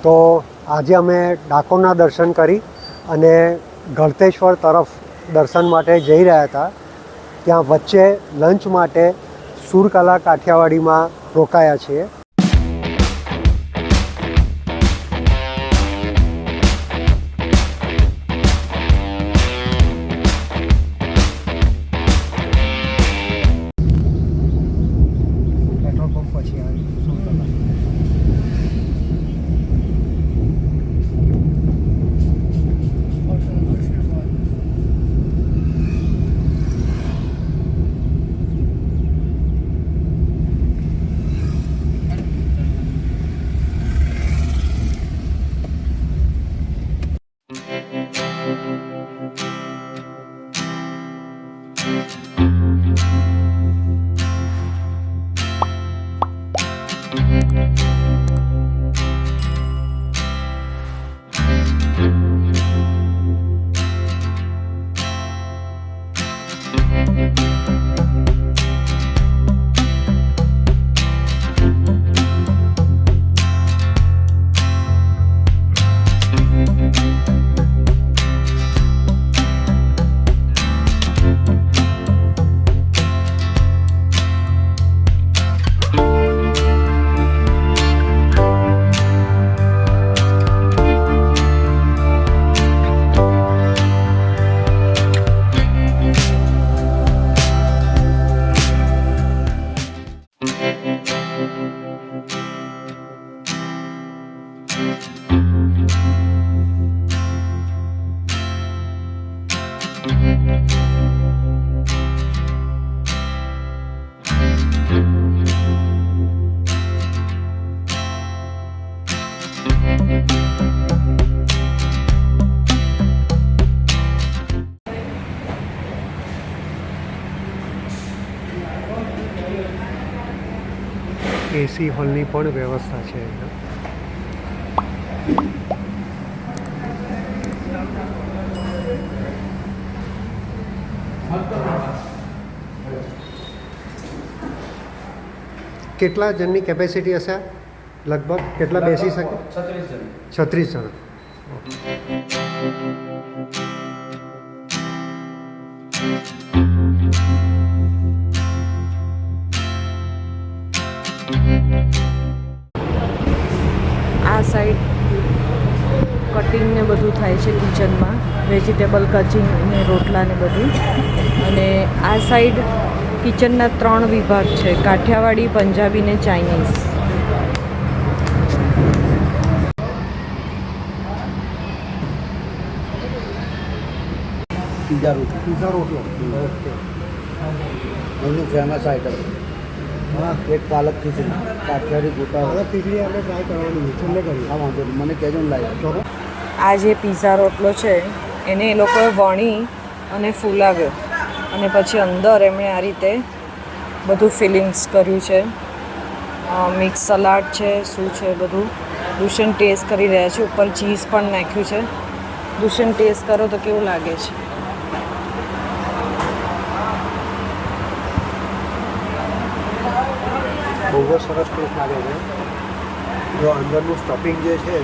તો આજે અમે ડાકોરના દર્શન કરી અને ગળતેશ્વર તરફ દર્શન માટે જઈ રહ્યા હતા. ત્યાં વચ્ચે લંચ માટે સુરકલા કાઠિયાવાડીમાં રોકાયા છીએ. પેટ્રોલ પંપ પછી આવી સુરકલા. એસી હોલની પણ વ્યવસ્થા છે અહીંયા. કેટલા જણની કેપેસિટી હશે લગભગ? કેટલા બેસી શકે? 36 જણ. આ સાઈડ કટિંગ ને બધું થાય છે કિચનમાં, વેજીટેબલ કચિંગ ને રોટલા ને બધું. અને આ સાઈડ કિચનના 3 વિભાગ છે, કાઠિયાવાડી, પંજાબી ને ચાઇનીઝ. પીઝા રોટલો. ઓકે. એમનું ફેમસ આઈટમ હા, એક પાલક ખીચડી, કાઠિયાવાડી ગોટા. પાલક ખીચડી આપણે ટ્રાય કરવાની છે. છેલ્લે કરીએ. હા, વાંધો નહીં, મને કહેજો ને લાવી. આ જે પીઝા રોટલો છે એને એ લોકોએ વણી અને ફૂલાવ્યો અને પછી અંદર એમણે આ રીતે બધું ફિલિંગ્સ કર્યું છે. મિક્સ સલાડ છે, શું છે બધું. દુષ્યંત ટેસ્ટ કરી રહ્યા છે. ઉપર ચીઝ પણ નાખ્યું છે. દુષ્યંત ટેસ્ટ કરો તો કેવું લાગે છે? બહુ જ સરસ ટેસ્ટ લાગે છે. જો અંદરનું સ્ટફિંગ જે છે એ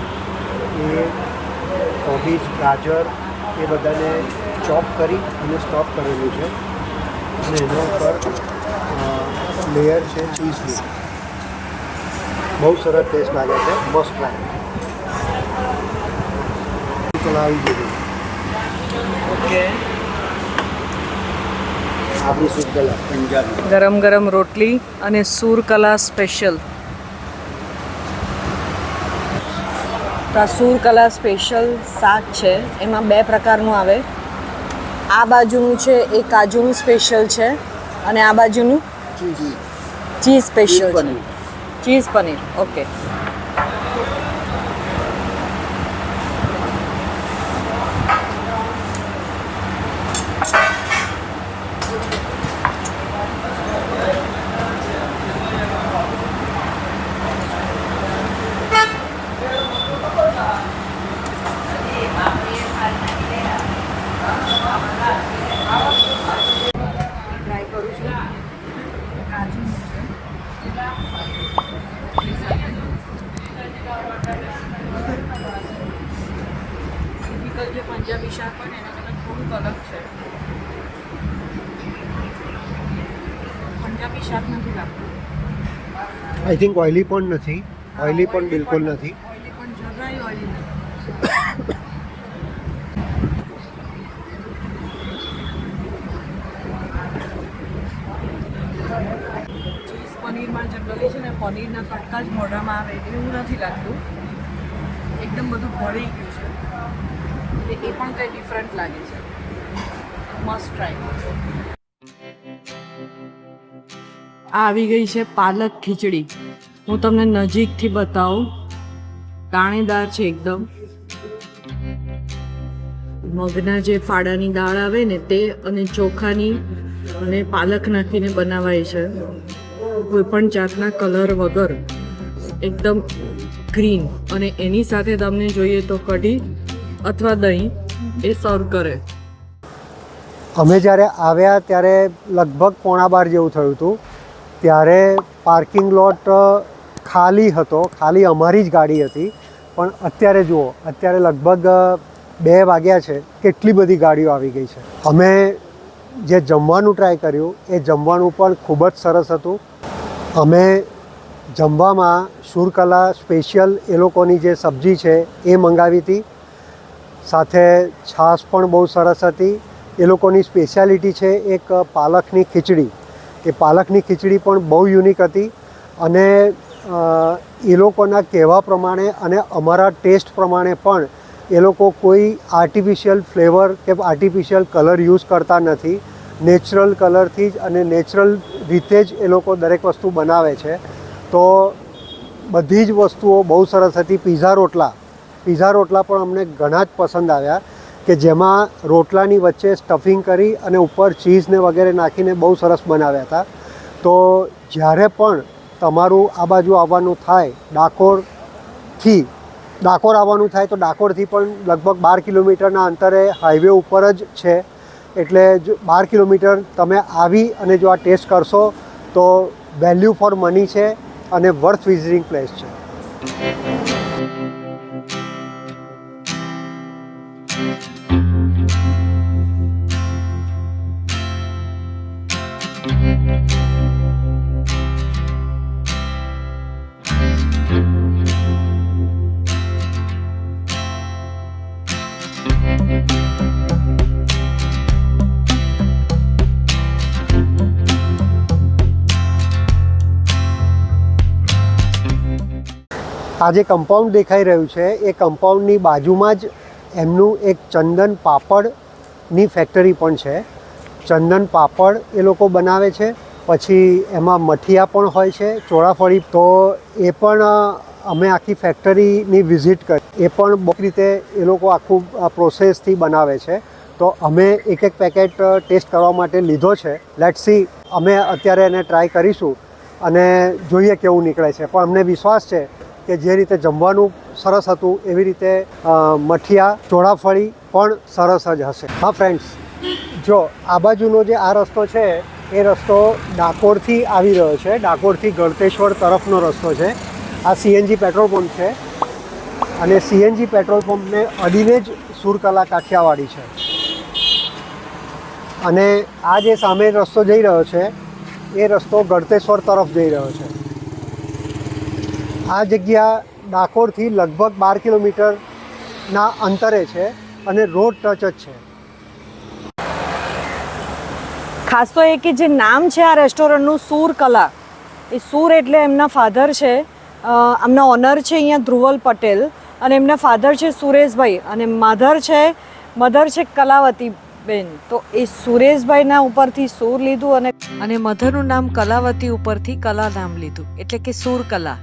કોબીજ, ગાજર એ બધાને ચોપ કરી અને સ્ટફ કરેલું છે અને એના ઉપર લેયર છે ચીઝની. બહુ સરસ ટેસ્ટ લાગે છે. મસ્ત ટ્રાય. ચલાવી દીધું. ઓકે. આપણી સુરકલા પંજાબી ગરમ ગરમ રોટલી અને સુરકલા સ્પેશિયલ. તો આ સુરકલા સ્પેશિયલ શાક છે. એમાં 2 પ્રકારનું આવે. આ બાજુનું છે એ કાજુનું સ્પેશિયલ છે અને આ બાજુનું ચીઝ સ્પેશિયલ છે. ચીઝ પનીર. ઓકે. ટિપિકલ જે પંજાબી શાક હોય ને એના કરતાં થોડુંક અલગ છે. પંજાબી શાક નથી લાગતું. આઈ થિંક ઓઇલી પણ નથી, ઓઇલી પણ બિલકુલ નથી. ઓઇલી પણ જરાય ઓઇલી નથી. ચીઝ પનીરમાં જનરલી છે ને પનીરના કટકા જ મોઢામાં આવે એવું નથી લાગતું. એકદમ બધું ભળી ગયું છે એટલે એ પણ કંઈ ડિફરન્ટ લાગે છે. Must try. આ આવી ગઈ છે પાલક ખીચડી. હું તમને નજીકથી બતાવું. દાણેદાર છે એકદમ. મગના જે ફાડાની દાળ આવે ને તે અને ચોખાની અને પાલક નાખીને બનાવાય છે. કોઈ પણ જાતના કલર વગર એકદમ ગ્રીન. અને એની સાથે તમને જોઈએ તો કઢી અથવા દહીં એ સર્વ કરે. અમે જ્યારે આવ્યા ત્યારે લગભગ 11:15 જેવું થયું હતું. ત્યારે પાર્કિંગ લોટ ખાલી હતો, ખાલી અમારી જ ગાડી હતી. પણ અત્યારે જુઓ, અત્યારે લગભગ 2 વાગ્યા છે, કેટલી બધી ગાડીઓ આવી ગઈ છે. અમે જે જમવાનું ટ્રાય કર્યું એ જમવાનું પણ ખૂબ જ સરસ હતું. અમે જમવામાં શુરકલા સ્પેશિયલ એ લોકોની જે સબ્જી છે એ મંગાવી હતી. સાથે છાશ પણ બહુ સરસ હતી. એ લોકોની સ્પેશિયાલિટી છે એક પાલકની ખીચડી. એ પાલકની ખીચડી પણ બહુ યુનિક હતી. અને એ લોકોના કહેવા પ્રમાણે અને અમારા ટેસ્ટ પ્રમાણે પણ એ લોકો કોઈ આર્ટિફિશિયલ ફ્લેવર કે આર્ટિફિશિયલ કલર યુઝ કરતા નથી. નેચરલ કલરથી જ અને નેચરલ રીતે જ એ લોકો દરેક વસ્તુ બનાવે છે. તો બધી જ વસ્તુઓ બહુ સરસ હતી. પીઝા રોટલા પણ અમને ઘણા જ પસંદ આવ્યા, કે જેમાં રોટલાની વચ્ચે સ્ટફિંગ કરી અને ઉપર ચીઝને વગેરે નાખીને બહુ સરસ બનાવ્યા હતા. તો જ્યારે પણ તમારું આ બાજુ આવવાનું થાય ડાકોર આવવાનું થાય તો ડાકોરથી પણ લગભગ 12 કિલોમીટરના અંતરે હાઈવે ઉપર જ છે. એટલે જો 12 કિલોમીટર તમે આવી અને જો આ ટેસ્ટ કરશો તો વેલ્યુ ફોર મની છે અને વર્થ વિઝિટિંગ પ્લેસ છે. આ જે કમ્પાઉન્ડ દેખાઈ રહ્યું છે એ કમ્પાઉન્ડની બાજુમાં જ એમનું એક ચંદન પાપડની ફેક્ટરી પણ છે. ચંદન પાપડ એ લોકો બનાવે છે. પછી એમાં મઠિયા પણ હોય છે, ચોળાફળી. તો એ પણ અમે આખી ફેક્ટરીની વિઝિટ કરી. એ પણ બહુ રીતે એ લોકો આખું પ્રોસેસથી બનાવે છે. તો અમે એક પેકેટ ટેસ્ટ કરવા માટે લીધો છે. લેટ્સ સી, અમે અત્યારે એને ટ્રાય કરીશું અને જોઈએ કેવું નીકળે છે. પણ અમને વિશ્વાસ છે કે જે રીતે જમવાનું સરસ હતું એવી રીતે મઠિયા ચોળાફળી પણ સરસ જ હશે. હા ફ્રેન્ડ્સ, જો આ બાજુનો જે આ રસ્તો છે એ રસ્તો ડાકોરથી આવી રહ્યો છે. ડાકોરથી ગળતેશ્વર તરફનો રસ્તો છે. આ સીએનજી પેટ્રોલ પંપ છે અને સીએનજી પેટ્રોલ પંપને અડીને જ શુરકલા કાઠિયાવાડી છે. અને આ જે સામે રસ્તો જઈ રહ્યો છે એ રસ્તો ગળતેશ્વર તરફ જઈ રહ્યો છે. આ જગ્યા ડાકોરથી લગભગ 12 કિલોમીટરના અંતરે છે અને રોડ ટચ જ છે. ખાસ તો એ કે જે નામ છે આ રેસ્ટોરન્ટનું શુરકલા, એ શુર એટલે એમના ફાધર છે, એમના ઓનર છે અહીંયા ધ્રુવલ પટેલ, અને એમના ફાધર છે સુરેશભાઈ, અને મધર છે કલાવતી બેન. તો એ સુરેશભાઈના ઉપરથી શુર લીધું અને મધરનું નામ કલાવતી ઉપરથી કલા નામ લીધું, એટલે કે શુરકલા.